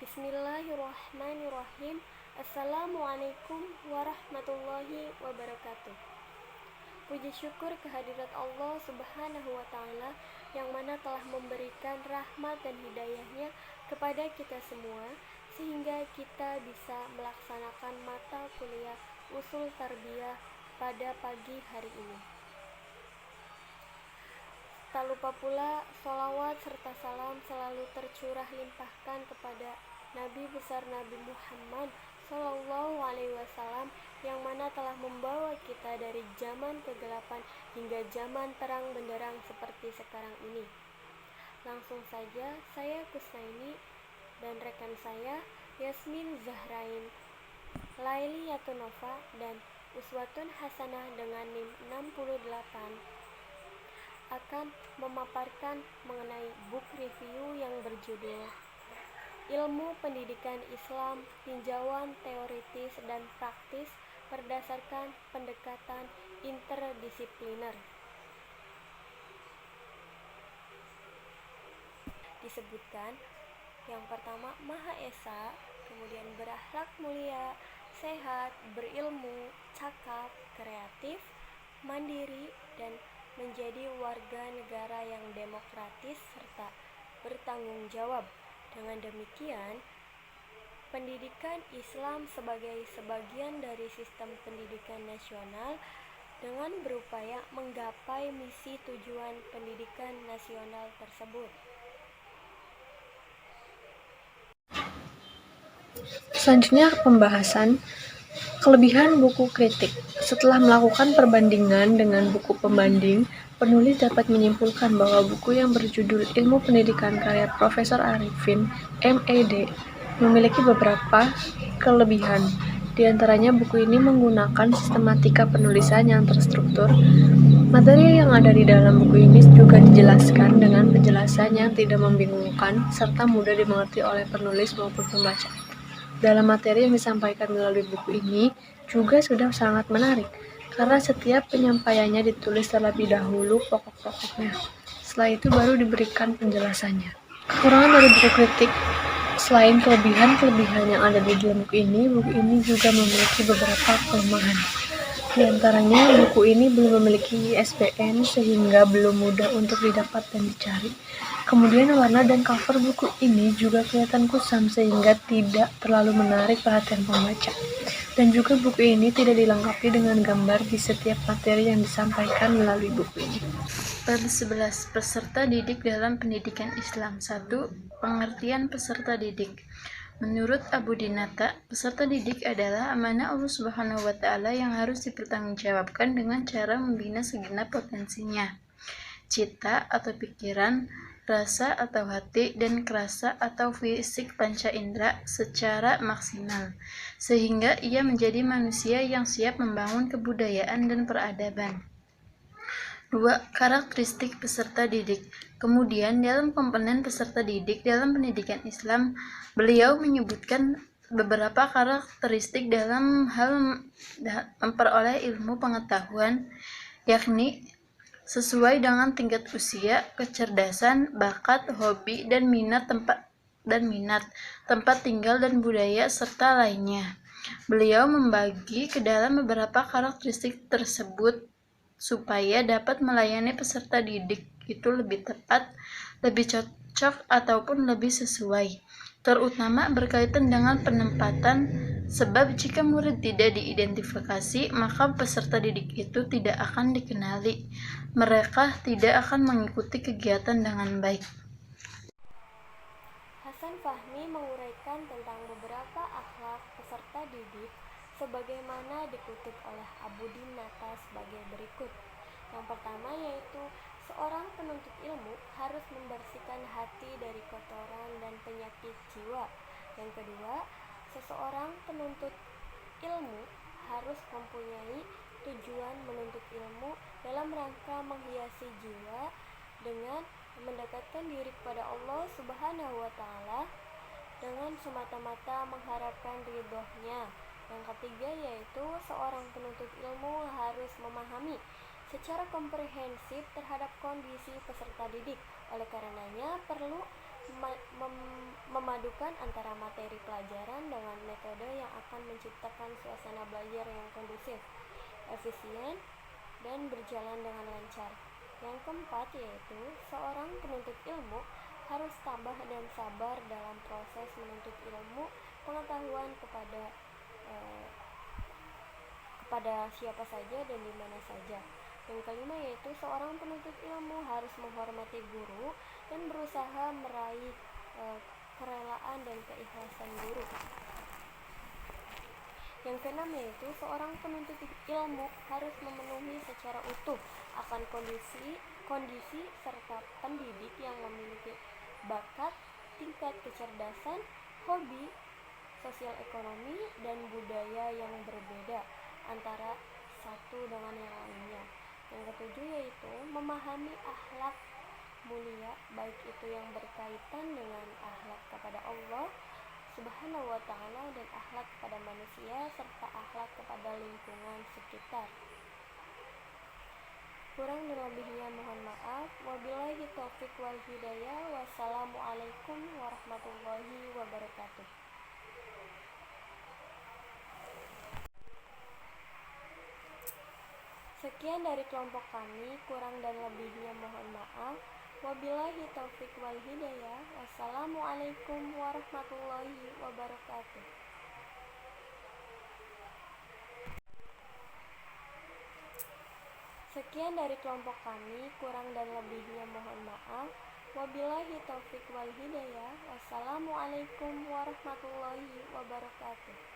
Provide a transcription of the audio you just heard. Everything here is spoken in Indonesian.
Bismillahirrahmanirrahim. Assalamualaikum warahmatullahi wabarakatuh. Puji syukur kehadirat Allah Subhanahu wa Ta'ala yang mana telah memberikan rahmat dan hidayahnya kepada kita semua, sehingga kita bisa melaksanakan mata kuliah usul tarbiyah pada pagi hari ini. Tak lupa pula sholawat serta salam selalu tercurah limpahkan kepada Nabi besar Nabi Muhammad Sallallahu Alaihi Wasallam yang mana telah membawa kita dari zaman kegelapan hingga zaman terang benderang seperti sekarang ini. Langsung saja, saya Kusnaini dan rekan saya Yasmin Zahrain Laili Yatunova dan Uswatun Hasanah dengan NIM 68 akan memaparkan mengenai book review yang berjudul Ilmu Pendidikan Islam, Tinjauan Teoritis dan Praktis berdasarkan Pendekatan Interdisipliner. Disebutkan yang pertama Maha Esa, kemudian berakhlak mulia, sehat, berilmu, cakap, kreatif, mandiri, dan menjadi warga negara yang demokratis serta bertanggung jawab. Dengan demikian, pendidikan Islam sebagai sebagian dari sistem pendidikan nasional dengan berupaya menggapai misi tujuan pendidikan nasional tersebut. Selanjutnya pembahasan kelebihan buku kritik. Setelah melakukan perbandingan dengan buku pembanding, penulis dapat menyimpulkan bahwa buku yang berjudul Ilmu Pendidikan karya Profesor Arifin, M.Ed. memiliki beberapa kelebihan. Di antaranya buku ini menggunakan sistematika penulisan yang terstruktur. Materi yang ada di dalam buku ini juga dijelaskan dengan penjelasan yang tidak membingungkan serta mudah dimengerti oleh penulis maupun pembaca. Dalam materi yang disampaikan melalui buku ini juga sudah sangat menarik, karena setiap penyampaiannya ditulis terlebih dahulu pokok-pokoknya. Setelah itu baru diberikan penjelasannya. Kekurangan dari buku kritik, selain kelebihan-kelebihan yang ada di dalam buku ini juga memiliki beberapa kelemahan. Di antaranya, buku ini belum memiliki ISBN sehingga belum mudah untuk didapat dan dicari. Kemudian warna dan cover buku ini juga kelihatan kusam sehingga tidak terlalu menarik perhatian pembaca. Dan juga buku ini tidak dilengkapi dengan gambar di setiap materi yang disampaikan melalui buku ini. Bab 11. Peserta didik dalam pendidikan Islam. 1. Pengertian peserta didik. Menurut Abu Dinata, peserta didik adalah amanah Allah Subhanahu wa Ta'ala yang harus dipertanggungjawabkan dengan cara membina segenap potensinya, cita atau pikiran, rasa atau hati, dan kerasa atau fisik panca indera secara maksimal, sehingga ia menjadi manusia yang siap membangun kebudayaan dan peradaban. 2. Karakteristik peserta didik. Kemudian dalam komponen peserta didik dalam pendidikan Islam, beliau menyebutkan beberapa karakteristik dalam hal memperoleh ilmu pengetahuan, yakni sesuai dengan tingkat usia, kecerdasan, bakat, hobi, dan minat, tempat tinggal dan budaya, serta lainnya. Beliau membagi ke dalam beberapa karakteristik tersebut supaya dapat melayani peserta didik itu lebih tepat, lebih cocok, ataupun lebih sesuai, terutama berkaitan dengan penempatan, sebab jika murid tidak diidentifikasi, maka peserta didik itu tidak akan dikenali, mereka tidak akan mengikuti kegiatan dengan baik. Hasan Fahmi menguraikan tentang beberapa akhlak peserta didik sebagaimana dikutip oleh Abu Dinata sebagai berikut. Yang pertama yaitu seorang penuntut ilmu harus membersihkan hati dari kotoran dan penyakit jiwa. Yang kedua, seseorang penuntut ilmu harus mempunyai tujuan menuntut ilmu dalam rangka menghiasi jiwa dengan mendekatkan diri kepada Allah Subhanahu wa Ta'ala dengan semata-mata mengharapkan ridhonya. Yang ketiga yaitu seorang penuntut ilmu harus memahami secara komprehensif terhadap kondisi peserta didik. Oleh karenanya perlu memadukan antara materi pelajaran dengan metode yang akan menciptakan suasana belajar yang kondusif, efisien, dan berjalan dengan lancar. Yang keempat yaitu seorang penuntut ilmu harus tabah dan sabar dalam proses menuntut ilmu pengetahuan kepada siapa saja dan di mana saja. Yang kelima yaitu seorang penuntut ilmu harus menghormati guru dan berusaha meraih kerelaan dan keikhlasan guru. Yang keenam yaitu seorang penuntut ilmu harus memenuhi secara utuh akan kondisi serta pendidik yang memiliki bakat, tingkat kecerdasan, hobi, sosial ekonomi, dan budaya yang berbeda antara satu dengan yang lainnya. Yang ketujuh yaitu memahami akhlak mulia, baik itu yang berkaitan dengan akhlak kepada Allah Subhanahu wa ta'ala dan akhlak kepada manusia serta akhlak kepada lingkungan sekitar. Kurang dan lebihnya mohon maaf. Wabillahi taufik wal hidayah. Wassalamualaikum warahmatullahi wabarakatuh. Sekian dari kelompok kami, kurang dan lebihnya mohon maaf. Wabillahi taufik wal hidayah. Wassalamualaikum warahmatullahi wabarakatuh. Sekian dari kelompok kami, kurang dan lebihnya mohon maaf. Wabillahi taufik wal hidayah. Wassalamualaikum warahmatullahi wabarakatuh.